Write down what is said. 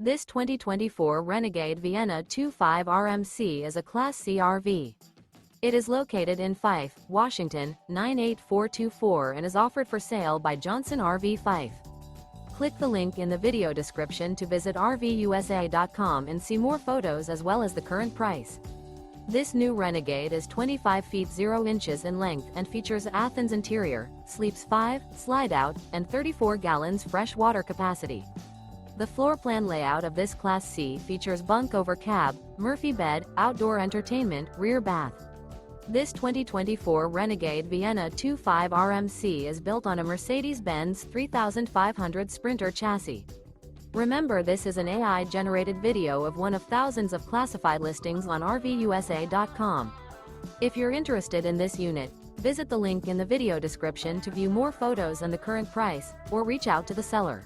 This 2024 Renegade Vienna 2.5 RMC is a Class C RV. It is located in Fife, Washington, 98424 and is offered for sale by Johnson RV Fife. Click the link in the video description to visit RVUSA.com and see more photos as well as the current price. This new Renegade is 25 feet 0 inches in length and features ATHENS interior, sleeps 5, slide-out, and 34 gallons fresh water capacity. The floor plan layout of this Class C features bunk over cab, Murphy bed, outdoor entertainment, rear bath. This 2024 Renegade Vienna 2.5 RMC is built on a Mercedes Benz 3500 Sprinter chassis. Remember, this is an AI-generated video of one of thousands of classified listings on RVUSA.com. If you're interested in this unit, visit the link in the video description to view more photos and the current price, or reach out to the seller.